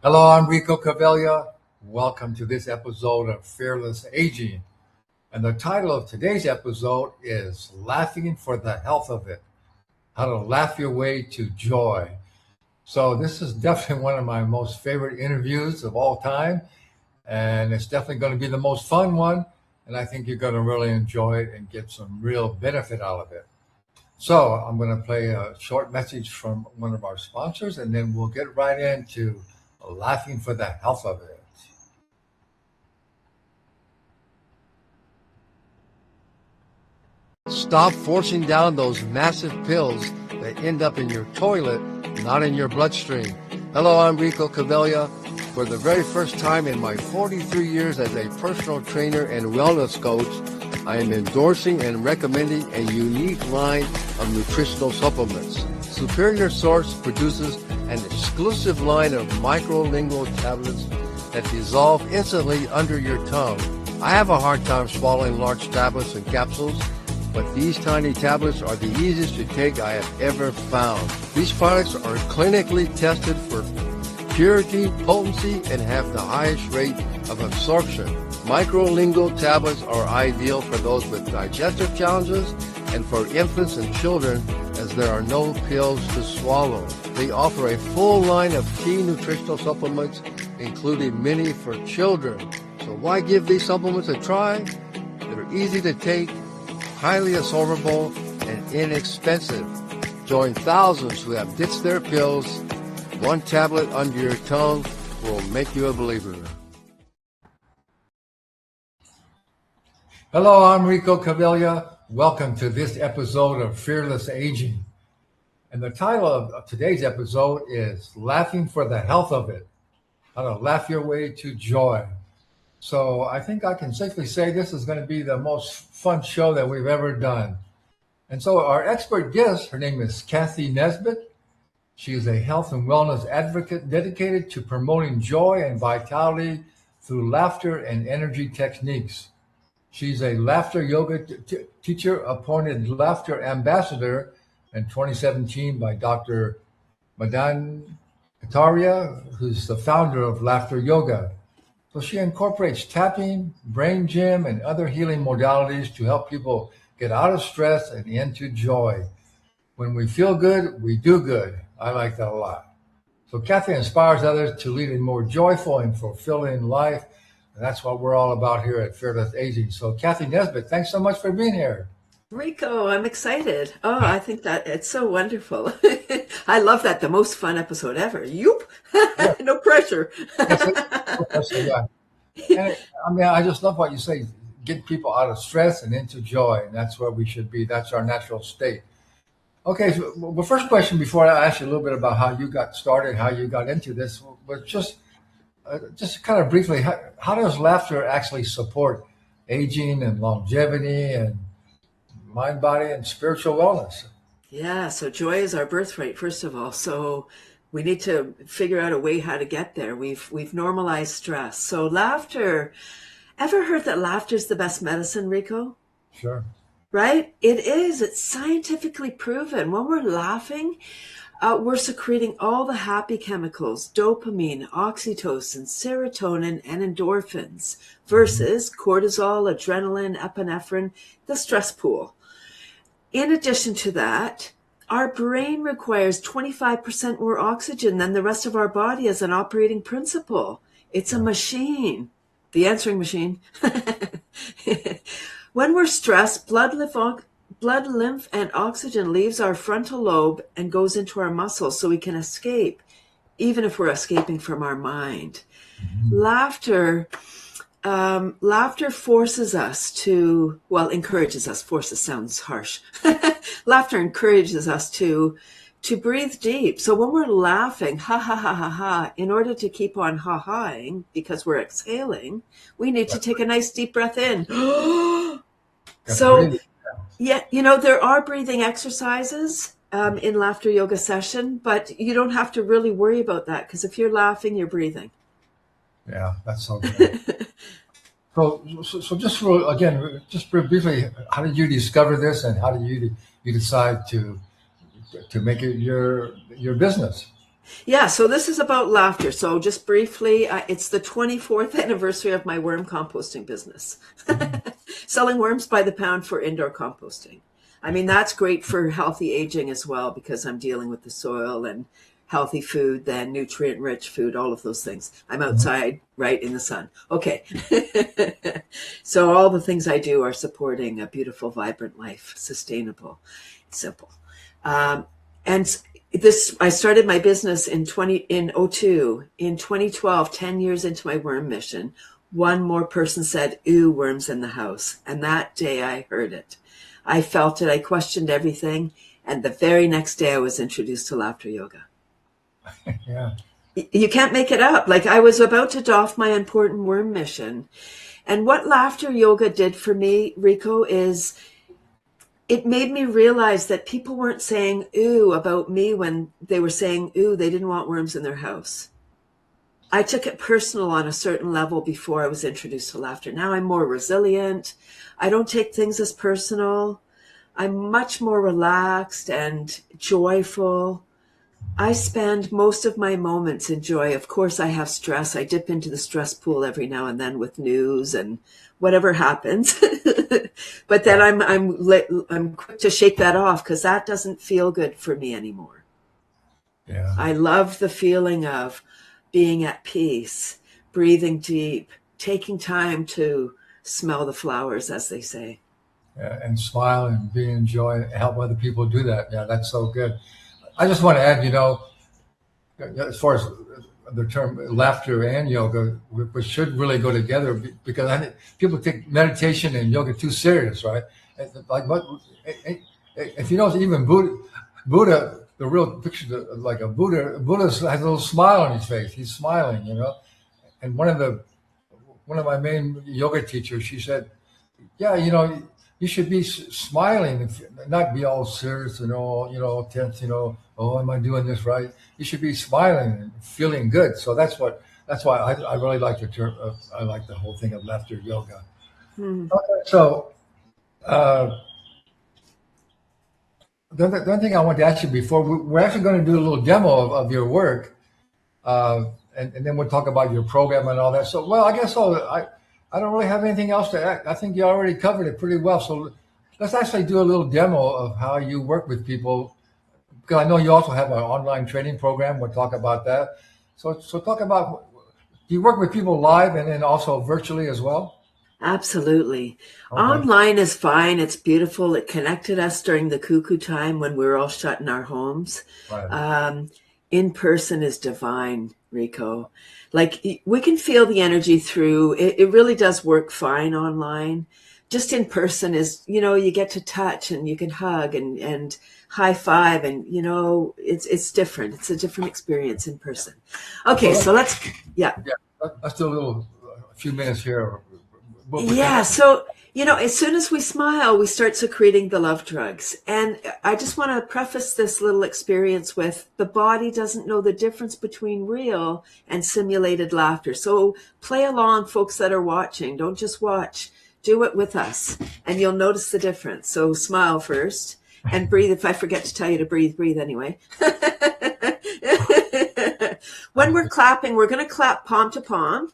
Hello, I'm Rico Cavella. Welcome to this episode of Fearless Aging. And the title of today's episode is Laughing for the Health of It, How to Laugh Your Way to Joy. So, this is definitely one of my most favorite interviews of all time. And it's definitely going to be the most fun one. And I think you're going to really enjoy it and get some real benefit out of it. So, I'm going to play a short message from one of our sponsors, and then we'll get right into laughing for the health of it. Stop forcing down those massive pills that end up in your toilet, not in your bloodstream. Hello, I'm Rico Cavella. For the very first time in my 43 years as a personal trainer and wellness coach, I am endorsing and recommending a unique line of nutritional supplements. Superior Source produces an exclusive line of microlingual tablets that dissolve instantly under your tongue. I have a hard time swallowing large tablets and capsules, but these tiny tablets are the easiest to take I have ever found. These products are clinically tested for purity, potency, and have the highest rate of absorption. Microlingual tablets are ideal for those with digestive challenges and for infants and children, as there are no pills to swallow. They offer a full line of key nutritional supplements, including many for children. So why give these supplements a try? They're easy to take, highly absorbable, and inexpensive. Join thousands who have ditched their pills. One tablet under your tongue will make you a believer. Hello, I'm Rico Cavella. Welcome to this episode of Fearless Aging. And the title of today's episode is Laughing for the Health of It, How to Laugh Your Way to Joy. So I think I can safely say this is going to be the most fun show that we've ever done. And so our expert guest, her name is Cathy Nesbitt. She is a health and wellness advocate dedicated to promoting joy and vitality through laughter and energy techniques. She's a laughter yoga teacher, appointed laughter ambassador in 2017 by Dr. Madan Kataria, who's the founder of Laughter Yoga. So she incorporates tapping, brain gym, and other healing modalities to help people get out of stress and into joy. When we feel good, we do good. I like that a lot. So Cathy inspires others to lead a more joyful and fulfilling life. And that's what we're all about here at Fearless Aging. So Cathy Nesbitt, thanks so much for being here. Rico, I'm excited. Oh, I think that it's so wonderful. I love that. The most fun episode ever. Yoop. Yeah. No pressure. Yeah. And, I just love what you say. Get people out of stress and into joy. And that's where we should be. That's our natural state. Okay, so the first question before I ask you a little bit about how you got started, how you got into this, was just kind of briefly, how does laughter actually support aging and longevity and mind, body, and spiritual wellness? Yeah, so joy is our birthright, first of all. So we need to figure out a way how to get there. We've normalized stress. So laughter, ever heard that laughter is the best medicine, Rico? Sure. Right? It is. It's scientifically proven. When we're laughing, we're secreting all the happy chemicals, dopamine, oxytocin, serotonin, and endorphins versus cortisol, adrenaline, epinephrine, the stress pool. In addition to that, our brain requires 25% more oxygen than the rest of our body as an operating principle. It's a machine, the answering machine. When we're stressed, blood, lymph, and oxygen leaves our frontal lobe and goes into our muscles so we can escape, even if we're escaping from our mind. Laughter forces us to, encourages us. Forces sounds harsh. Laughter encourages us to breathe deep. So when we're laughing, ha, ha, ha, ha, ha, in order to keep on ha-haing, because we're exhaling, we need to take a nice deep breath in. So, yeah, there are breathing exercises in laughter yoga session, but you don't have to really worry about that because if you're laughing, you're breathing. Yeah, that's so good. So just briefly, how did you discover this, and how did you decide to make it your business? Yeah, so this is about laughter. So just briefly, it's the 24th anniversary of my worm composting business. Selling worms by the pound for indoor composting. I mean, that's great for healthy aging as well because I'm dealing with the soil and healthy food, then nutrient rich food, all of those things. I'm Mhm. outside, right in the sun. Okay. So all the things I do are supporting a beautiful, vibrant life, sustainable, simple. Um, and this, I started my business in '02. In 2012, 10 years into my worm mission, one more person said, "Ooh, worms in the house." And that day I heard it. I felt it. I questioned everything. And the very next day I was introduced to laughter yoga. Yeah. You can't make it up. Like I was about to doff my important worm mission. And what laughter yoga did for me, Rico, is it made me realize that people weren't saying ooh about me when they were saying ooh, they didn't want worms in their house. I took it personal on a certain level before I was introduced to laughter. Now I'm more resilient. I don't take things as personal. I'm much more relaxed and joyful. I spend most of my moments in joy. Of course, I have stress. I dip into the stress pool every now and then with news and whatever happens. But then Yeah. I'm quick to shake that off because that doesn't feel good for me anymore. Yeah. I love the feeling of being at peace, breathing deep, taking time to smell the flowers, as they say. Yeah. And smile and be in joy, help other people do that. Yeah, that's so good. I just want to add, as far as the term laughter and yoga, which should really go together because I think people take meditation and yoga too serious, right? Like what, if you know, even Buddha, the real picture, like a Buddha has a little smile on his face. He's smiling, And one of my main yoga teachers, she said, yeah, you should be smiling, not be all serious and all, tense, oh, am I doing this right? You should be smiling and feeling good. So that's why I really like the term, I like the whole thing of laughter yoga. Hmm. Okay, so, uh, the other thing I want to ask you before, we're actually going to do a little demo of your work. And then we'll talk about your program and all that. So, well, I guess so. I don't really have anything else to add. I think you already covered it pretty well. So let's actually do a little demo of how you work with people. Because I know you also have an online training program. We'll talk about that. So talk about, do you work with people live and then also virtually as well? Absolutely. Okay. Online is fine. It's beautiful. It connected us during the cuckoo time when we were all shut in our homes. Right. Um, in person is divine, Rico. Like we can feel the energy through. It really does work fine online. Just in person is, you get to touch and you can hug and high five and it's different. It's a different experience in person. Okay, Well, so yeah. yeah, let's do a few minutes here. Within Yeah, that. so as soon as we smile, we start secreting the love drugs. And I just want to preface this little experience with the body doesn't know the difference between real and simulated laughter. So play along, folks that are watching. Don't just watch, do it with us, and you'll notice the difference. So smile first and breathe. If I forget to tell you to breathe, breathe anyway. When we're clapping, we're going to clap palm to palm.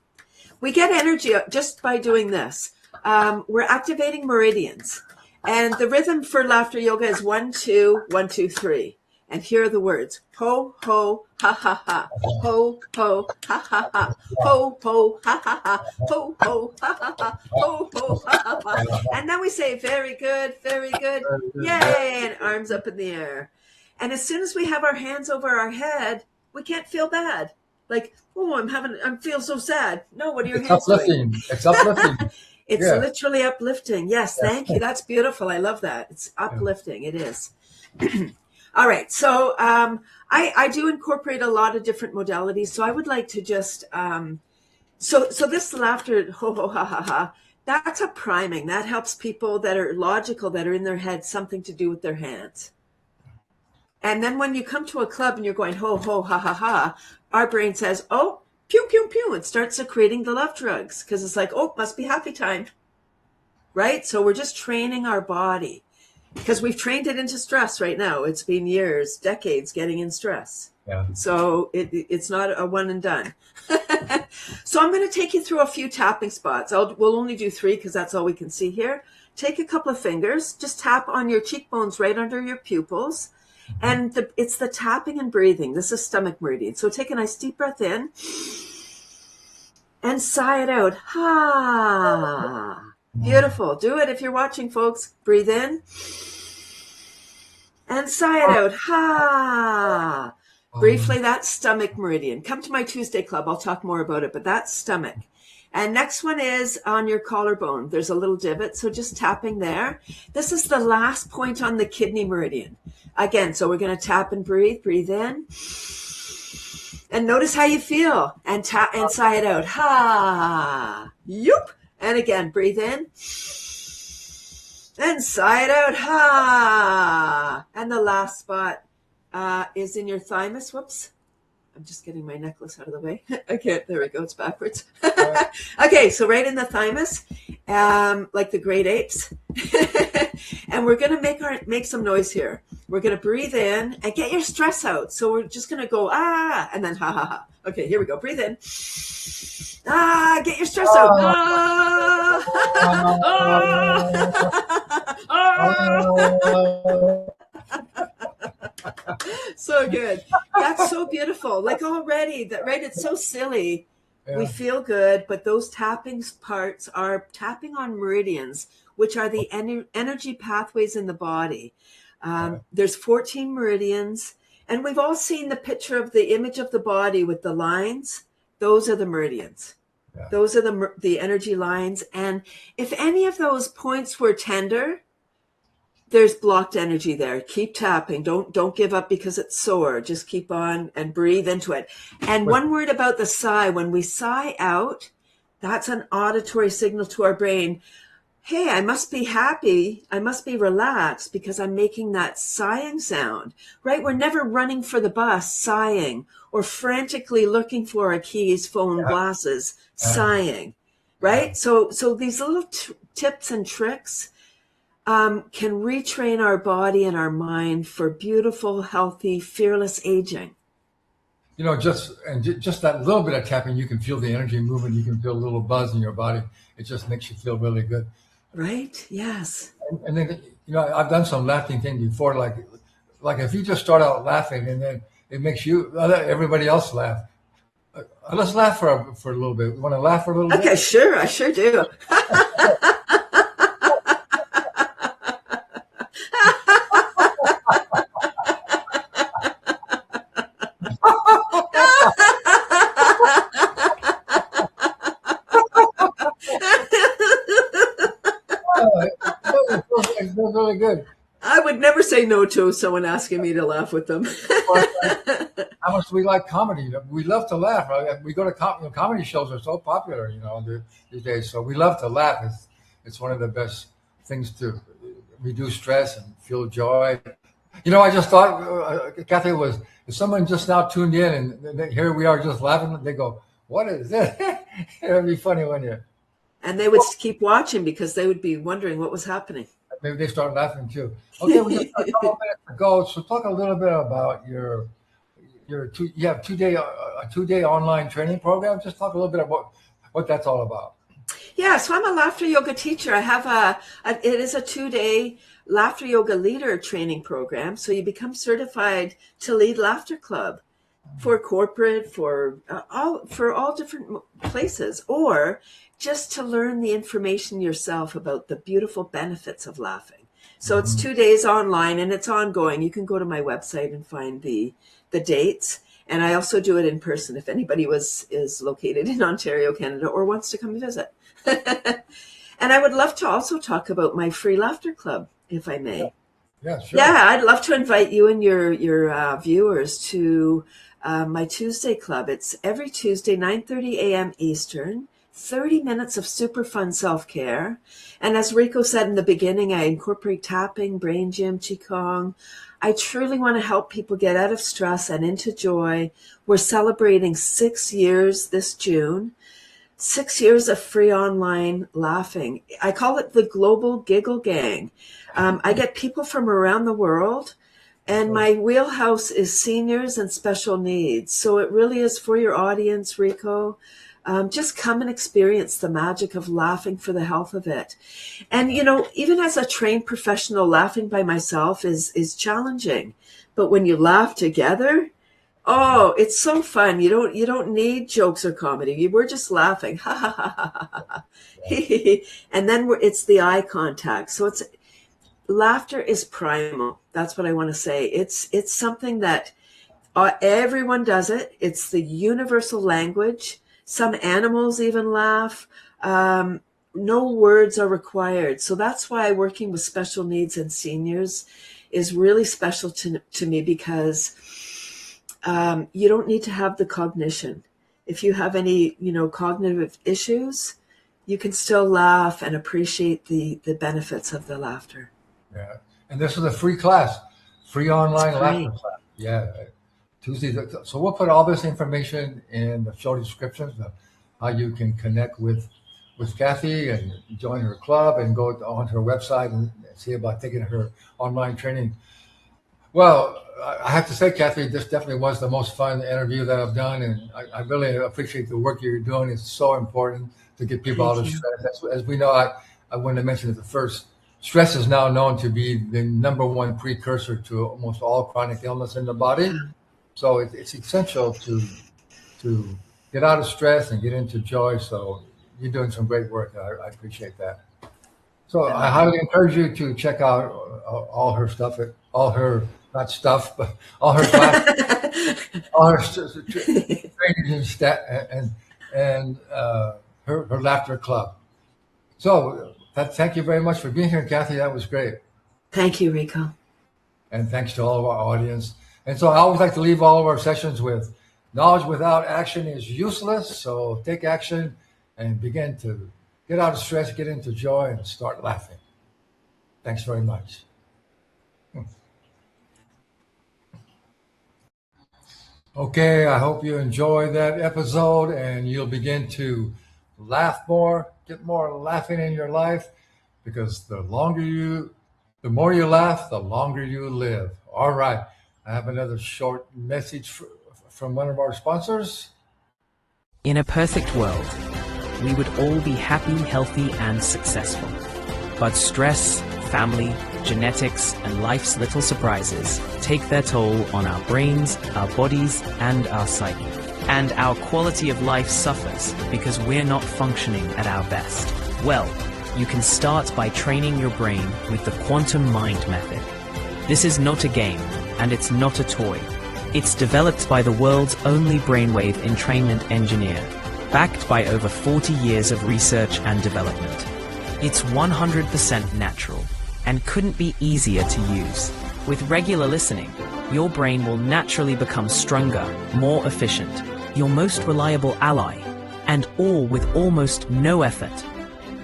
We get energy just by doing this. We're activating meridians. And the rhythm for laughter yoga is 1, 2, 1, 2, 3. And here are the words. Ho, ho, ha, ha, ha. Ho, ho, ha, ha, ha. Ho, ho, ha, ha, ha. Ho, ho, ha, ha, ha. Ho, ho, ha, ha, ha. And then we say, very good, very good. Yay! And arms up in the air. And as soon as we have our hands over our head, we can't feel bad. Like, oh, I feel so sad. No, what are your It's hands doing? uplifting. It's uplifting. It's Yeah. literally uplifting. Yes, thank you. That's beautiful. I love that. It's Yeah. uplifting. It is. All right. So I do incorporate a lot of different modalities. So I would like to just so this laughter, ho ho ha ha ha, that's a priming. That helps people that are logical, that are in their head, something to do with their hands. And then when you come to a club and you're going ho ho ha ha ha, our brain says, oh, pew pew pew, and starts secreting the love drugs because it's like, oh, must be happy time, right? So we're just training our body because we've trained it into stress right now. It's been years, decades getting in stress. Yeah. So it's not a one and done. So I'm going to take you through a few tapping spots. We'll only do 3 because that's all we can see here. Take a couple of fingers, just tap on your cheekbones right under your pupils. And it's the tapping and breathing. This is stomach meridian. So take a nice deep breath in and sigh it out. Ha. Beautiful. Do it if you're watching, folks. Breathe in and sigh it out. Ha. Briefly, that's stomach meridian. Come to my Tuesday club. I'll talk more about it, but that's stomach. And next one is on your collarbone. There's a little divot, so just tapping there. This is the last point on the kidney meridian. Again, so we're going to tap and breathe. Breathe in. And notice how you feel. And tap and sigh it out. Ha. Yoop. And again, breathe in. And sigh it out. Ha. And the last spot is in your thymus. Whoops. I'm just getting my necklace out of the way. Okay, there we go. It's backwards. Okay, so right in the thymus, like the great apes. And we're going to make some noise here. We're going to breathe in and get your stress out. So we're just going to go, ah, and then ha, ha, ha. Okay, here we go. Breathe in. Ah, get your stress out. Ah, ah, so good. That's so beautiful. Like already, that right? It's so silly. Yeah. We feel good, but those tapping parts are tapping on meridians, which are the energy pathways in the body. There's 14 meridians, and we've all seen the picture of the image of the body with the lines. Those are the meridians. Yeah. Those are the energy lines. And if any of those points were tender, there's blocked energy there. Keep tapping. Don't give up because it's sore. Just keep on and breathe into it. And one word about the sigh. When we sigh out, that's an auditory signal to our brain. Hey, I must be happy. I must be relaxed because I'm making that sighing sound, right? We're never running for the bus sighing or frantically looking for our keys, phone, glasses, sighing, right? So these little tips and tricks can retrain our body and our mind for beautiful, healthy, fearless aging. You know, just that little bit of tapping, you can feel the energy moving. You can feel a little buzz in your body. It just makes you feel really good. Right? Yes. And then, you know, I've done some laughing thing before, like if you just start out laughing and then it makes everybody else laugh. Let's laugh for a little bit. You want to laugh for a little bit? Okay, sure. I sure do. It feels really good. I would never say no to someone asking me to laugh with them. How much do we like comedy? We love to laugh. Right? We go to comedy shows are so popular, you know, these days. So we love to laugh. It's one of the best things to reduce stress and feel joy. You know, I just thought, Cathy, if someone just now tuned in and here we are just laughing, they go, "What is this?" It'd be funny, wouldn't it? And they would keep watching because they would be wondering what was happening. Maybe they start laughing too. Okay, we just a couple minutes to go. So talk a little bit about you have a 2-day online training program. Just talk a little bit about what that's all about. Yeah, so I'm a laughter yoga teacher. I have it is a 2-day laughter yoga leader training program. So you become certified to lead Laughter Club for corporate, for all different places, or just to learn the information yourself about the beautiful benefits of laughing. So it's 2 days online and it's ongoing. You can go to my website and find the dates. And I also do it in person if anybody is located in Ontario, Canada, or wants to come visit. And I would love to also talk about my free laughter club, if I may. Yeah, sure. Yeah, I'd love to invite you and your viewers to my Tuesday club. It's every Tuesday, 9:30 a.m. Eastern. 30 minutes of super fun self-care. And as Rico said in the beginning, I incorporate tapping, brain gym, qigong. I truly want to help people get out of stress and into joy. We're celebrating 6 years this June. 6 years of free online laughing. I call it the Global Giggle Gang. I get people from around the world And So, my wheelhouse is seniors and special needs. So it really is for your audience, Rico. Just come and experience the magic of laughing for the health of it. And, even as a trained professional, laughing by myself is challenging. But when you laugh together, oh, it's so fun. You don't need jokes or comedy. We're just laughing. Ha ha ha ha ha ha. And then it's the eye contact. So it's laughter is primal. That's what I want to say. It's something that everyone does it. It's the universal language. Some animals even laugh. No words are required. So that's why working with special needs and seniors is really special to me, because you don't need to have the cognition. If you have any, cognitive issues, you can still laugh and appreciate the benefits of the laughter. yeah. And this is a free class, free It's online laughter free. class. Yeah. Tuesday. So we'll put all this information in the show descriptions of how you can connect with Cathy and join her club and go onto her website and see about taking her online training. Well, I have to say, Cathy, this definitely was the most fun interview that I've done, and I really appreciate the work you're doing. It's so important to get people out Thank of you. stress. As we know, I wanted to mention at the first, stress is now known to be the number one precursor to almost all chronic illness in the body. Yeah. So it's essential to get out of stress and get into joy. So you're doing some great work. I appreciate that. So I Thank you. highly encourage you to check out all her stuff, all her not stuff, but all her class, all her trainings and her laughter club. So thank you very much for being here, Cathy. That was great. Thank you, Rico. And thanks to all of our audience. And so I always like to leave all of our sessions with knowledge without action is useless. So take action and begin to get out of stress, get into joy, and start laughing. Thanks very much. Okay, I hope you enjoyed that episode and you'll begin to laugh more, get more laughing in your life, because the more you laugh, the longer you live. All right, I have another short message from one of our sponsors. In a perfect world, we would all be happy, healthy, and successful. But stress, family, genetics, and life's little surprises take their toll on our brains, our bodies, and our psyche. And our quality of life suffers because we're not functioning at our best. Well, you can start by training your brain with the Quantum Mind Method. This is not a game, and it's not a toy. It's developed by the world's only brainwave entrainment engineer, backed by over 40 years of research and development. It's 100% natural and couldn't be easier to use. With regular listening, your brain will naturally become stronger, more efficient, your most reliable ally, and all with almost no effort.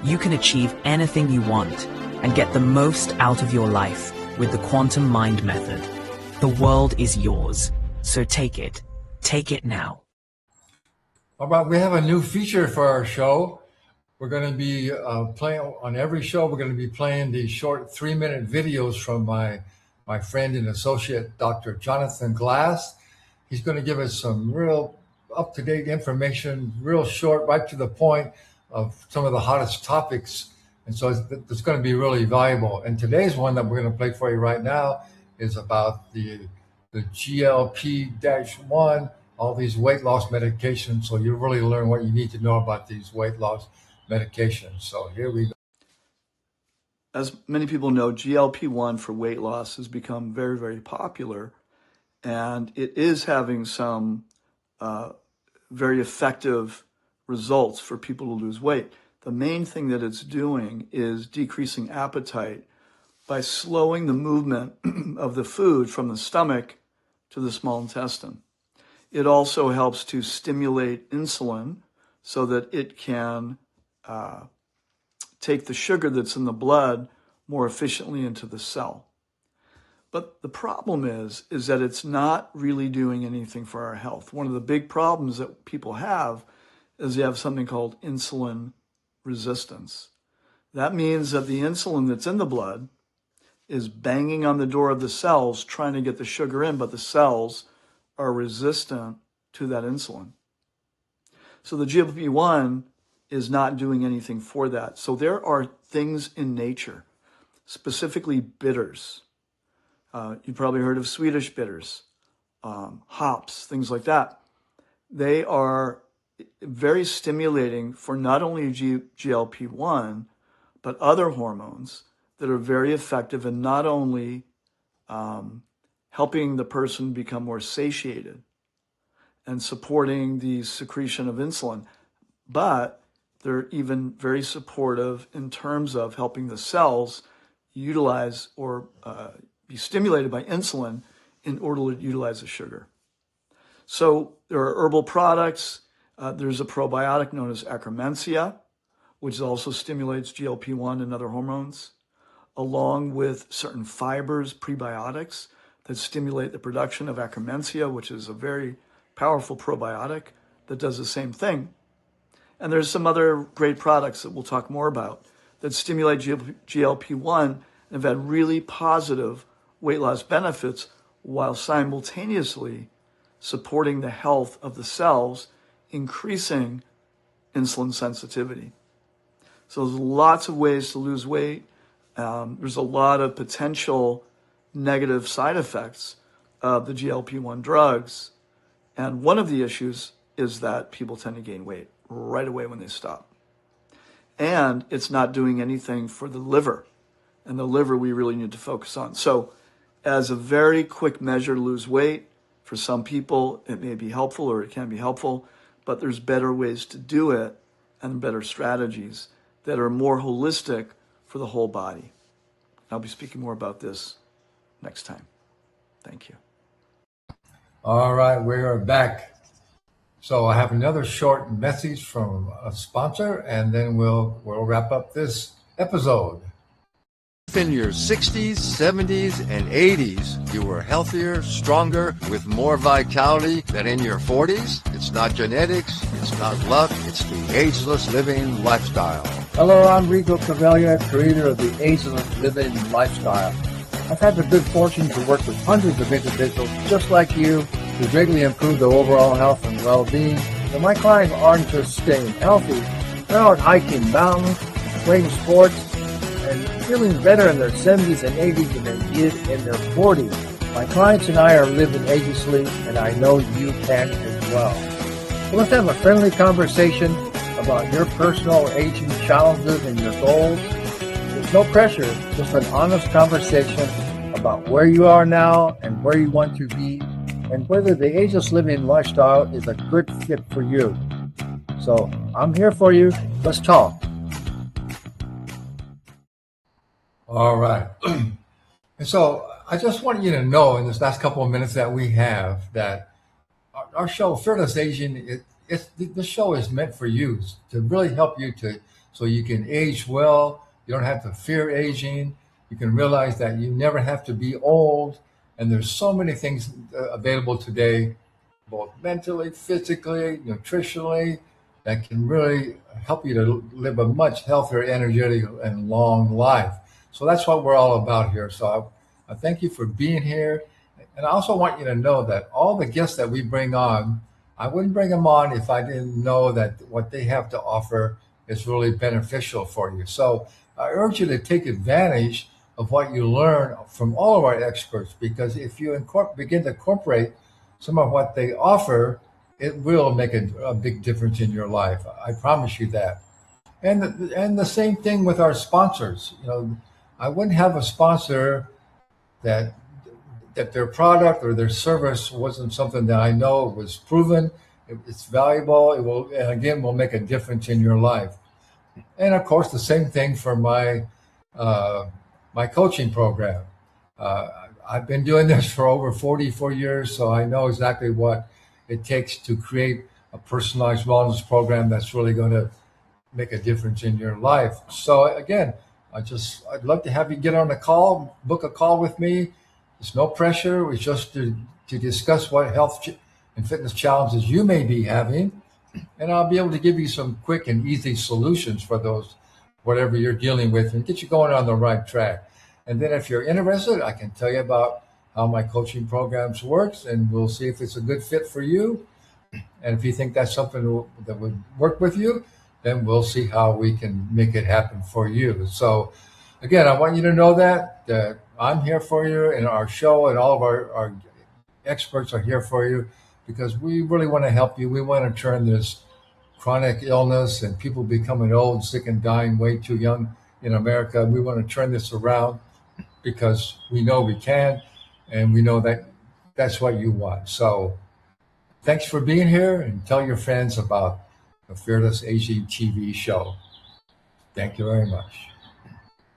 You can achieve anything you want and get the most out of your life with the Quantum Mind Method. The world is yours, so take it. Take it now. All right, we have a new feature for our show. We're going to be playing on every show. We're going to be playing these short 3-minute videos from my friend and associate, Dr. Jonathan Glass. He's going to give us some real up-to-date information, real short, right to the point of some of the hottest topics. And so it's going to be really valuable. And today's one that we're going to play for you right now is about the GLP-1, all these weight loss medications. So you really learn what you need to know about these weight loss medications. So here we go. As many people know, GLP-1 for weight loss has become very, very popular, and it is having some very effective results for people to lose weight. The main thing that it's doing is decreasing appetite by slowing the movement of the food from the stomach to the small intestine. It also helps to stimulate insulin so that it can take the sugar that's in the blood more efficiently into the cell. But the problem is that it's not really doing anything for our health. One of the big problems that people have is they have something called insulin resistance. That means that the insulin that's in the blood is banging on the door of the cells trying to get the sugar in, but the cells are resistant to that insulin. So the GLP-1 is not doing anything for that. So there are things in nature, specifically bitters. You've probably heard of Swedish bitters, hops, things like that. They are very stimulating for not only GLP-1, but other hormones that are very effective in not only helping the person become more satiated and supporting the secretion of insulin, but they're even very supportive in terms of helping the cells utilize or be stimulated by insulin in order to utilize the sugar. So there are herbal products. There's a probiotic known as Akkermansia, which also stimulates GLP-1 and other hormones, along with certain fibers, prebiotics, that stimulate the production of Akkermansia, which is a very powerful probiotic that does the same thing. And there's some other great products that we'll talk more about that stimulate GLP-1 and have had really positive weight loss benefits while simultaneously supporting the health of the cells, increasing insulin sensitivity. So there's lots of ways to lose weight. There's a lot of potential negative side effects of the GLP-1 drugs. And one of the issues is that people tend to gain weight right away when they stop. And it's not doing anything for the liver. And the liver we really need to focus on. So as a very quick measure to lose weight, for some people it may be helpful or it can be helpful, but there's better ways to do it and better strategies that are more holistic for the whole body. I'll be speaking more about this next time. Thank you. All right, we are back. So I have another short message from a sponsor, and then we'll wrap up this episode. If in your 60s, 70s, and 80s you were healthier, stronger, with more vitality than in your 40s, it's not genetics, it's not luck, it's the ageless living lifestyle. Hello, I'm Rico Cavaglia, creator of the Ageless Living Lifestyle. I've had the good fortune to work with hundreds of individuals just like you to greatly improve their overall health and well-being. And my clients aren't just staying healthy, they're out hiking mountains, playing sports, and feeling better in their 70s and 80s than they did in their 40s. My clients and I are living agelessly, and I know you can as well. So let's have a friendly conversation about your personal aging challenges and your goals. There's no pressure, just an honest conversation about where you are now and where you want to be, and whether the ageless living lifestyle is a good fit for you. So I'm here for you. Let's talk. All right. And so I just want you to know in this last couple of minutes that we have that our show, Fearless Aging, the show is meant for you to really help you so you can age well. You don't have to fear aging. You can realize that you never have to be old. And there's so many things available today, both mentally, physically, nutritionally, that can really help you to live a much healthier, energetic, and long life. So that's what we're all about here. So I thank you for being here. And I also want you to know that all the guests that we bring on, I wouldn't bring them on if I didn't know that what they have to offer is really beneficial for you. So I urge you to take advantage of what you learn from all of our experts, because if you begin to incorporate some of what they offer, it will make a big difference in your life. I promise you that. And the same thing with our sponsors. I wouldn't have a sponsor that their product or their service wasn't something that I know was proven, it's valuable, will make a difference in your life. And of course, the same thing for my coaching program. I've been doing this for over 44 years, so I know exactly what it takes to create a personalized wellness program that's really going to make a difference in your life. So again, I'd love to have you get on a call, book a call with me. There's no pressure. It's just to discuss what health and fitness challenges you may be having. And I'll be able to give you some quick and easy solutions for those, whatever you're dealing with, and get you going on the right track. And then if you're interested, I can tell you about how my coaching programs works, and we'll see if it's a good fit for you. And if you think that's something that would work with you, then we'll see how we can make it happen for you. So again, I want you to know that I'm here for you, and our show and all of our experts are here for you because we really want to help you. We want to turn this chronic illness and people becoming old, sick, and dying way too young in America. We want to turn this around because we know we can, and we know that that's what you want. So thanks for being here, and tell your friends about the Fearless Aging TV show. Thank you very much.